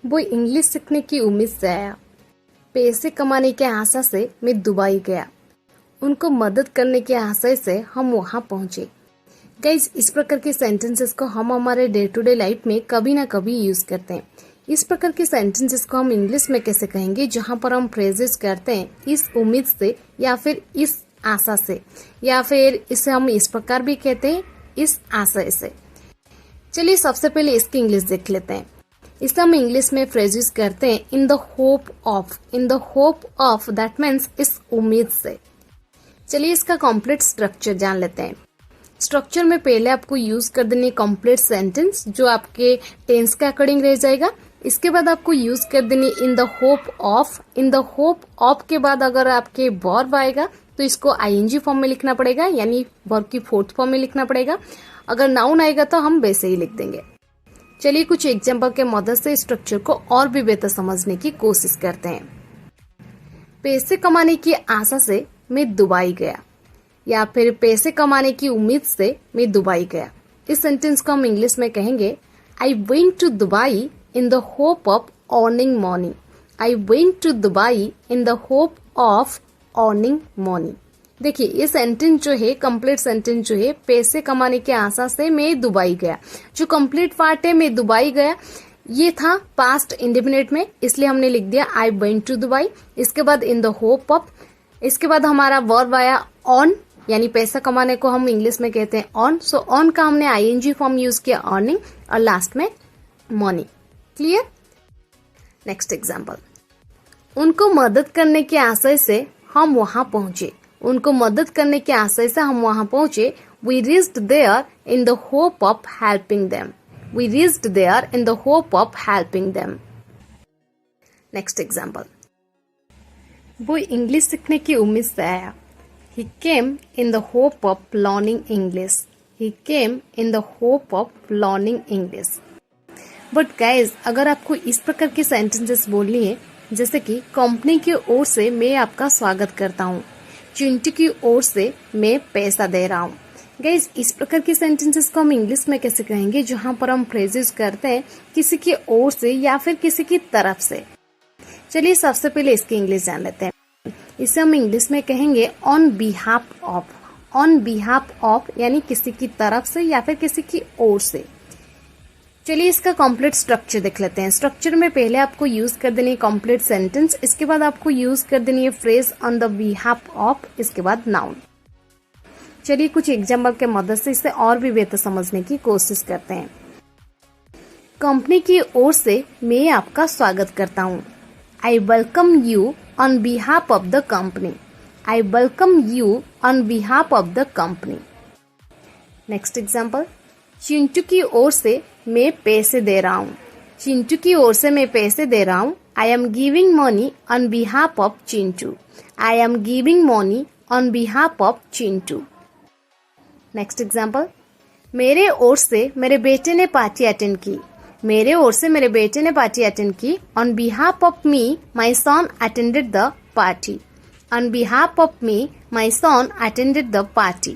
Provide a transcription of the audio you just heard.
वो इंग्लिश सीखने की उम्मीद से आया, पैसे कमाने के आशा से मैं दुबई गया, उनको मदद करने के आशय से हम वहां पहुंचे। गाइज, इस प्रकार के सेंटेंसेस को हम हमारे डे टू डे लाइफ में कभी ना कभी यूज करते हैं। इस प्रकार के सेंटेंसेस को हम इंग्लिश में कैसे कहेंगे, जहां पर हम फ्रेजेस करते हैं इस उम्मीद से या फिर इस आशा से, या फिर इसे हम इस प्रकार भी कहते हैं इस आशय से। चलिए सबसे पहले इसकी इंग्लिश देख लेते हैं। इसे हम इंग्लिश में फ्रेजेस करते हैं इन the hope of. In the hope of that means इस उम्मीद से। चलिए इसका कंप्लीट स्ट्रक्चर जान लेते हैं। स्ट्रक्चर में पहले आपको यूज कर देनी है कंप्लीट सेंटेंस, जो आपके टेंस के अकॉर्डिंग रह जाएगा। इसके बाद आपको यूज कर देनी इन the hope of. In the hope of के बाद अगर आपके वर्ब आएगा तो इसको आईएनजी फॉर्म में लिखना पड़ेगा, यानी वर्ब की फोर्थ फॉर्म में लिखना पड़ेगा। अगर नाउन आएगा तो हम वैसे ही लिख देंगे। चलिए कुछ एग्जाम्पल के मदद से स्ट्रक्चर को और भी बेहतर समझने की कोशिश करते हैं। पैसे कमाने की आशा से मैं दुबई गया, या फिर पैसे कमाने की उम्मीद से मैं दुबई गया। इस सेंटेंस को हम इंग्लिश में कहेंगे I went to Dubai in the hope of earning money. I went to Dubai in the hope of earning money. देखिए ये सेंटेंस जो है, कंप्लीट सेंटेंस जो है, पैसे कमाने की आशा से मैं दुबई गया। जो कंप्लीट पार्ट है मैं दुबई गया, ये था पास्ट इंडेफिनिट में, इसलिए हमने लिख दिया आई वेंट टू दुबई। इसके बाद इन द होप ऑफ, इसके बाद हमारा वर्ब आया ऑन, यानी पैसा कमाने को हम इंग्लिश में कहते हैं ऑन। सो ऑन का हमने आईएनजी फॉर्म यूज किया अर्निंग, और लास्ट में मनी। क्लियर? Next example. उनको मदद करने के आशय से हम वहां पहुंचे। उनको मदद करने के आशय से हम वहां पहुंचे। We reached there in the hope of helping them. We reached there in the hope of helping them. Next example. वो इंग्लिश सीखने की उम्मीद से आया। He came in the hope of learning English. He came in the hope of learning English. But guys, अगर आपको इस प्रकार की सेंटेंसेस बोलनी है, जैसे कि कंपनी की ओर से मैं आपका स्वागत करता हूँ, चिंटू की ओर से मैं पैसा दे रहा हूँ। गाइज, इस प्रकार की सेंटेंसेस को हम इंग्लिश में कैसे कहेंगे, जहाँ पर हम फ्रेजेस करते हैं किसी की ओर से या फिर किसी की तरफ से। चलिए सबसे पहले इसकी इंग्लिश जान लेते हैं। इसे हम इंग्लिश में कहेंगे on behalf of. On behalf of यानी किसी की तरफ से या फिर किसी की ओर से। चलिए इसका कंप्लीट स्ट्रक्चर देख लेते हैं। स्ट्रक्चर में पहले आपको यूज कर देनी है कंप्लीट सेंटेंस, इसके बाद आपको यूज कर देनी है phrase on the behalf of, इसके बाद नाउन। चलिए कुछ एग्जाम्पल के मदद से इसे और भी बेहतर समझने की कोशिश करते हैं। कंपनी की ओर से मैं आपका स्वागत करता हूँ। I welcome you on behalf of the company. I welcome you on behalf of the company. Next example. Chintu की ओर से मैं पैसे दे रहा हूँ। चिंटू की ओर से मैं पैसे दे रहा हूँ। I am giving money on behalf of Chintu. I am giving money on behalf of Chintu. Next example. मेरे ओर से मेरे बेटे ने पार्टी अटेंड की। मेरे ओर से मेरे बेटे ने पार्टी अटेंड की। On behalf of me my son attended the party. On behalf of me my son attended the party.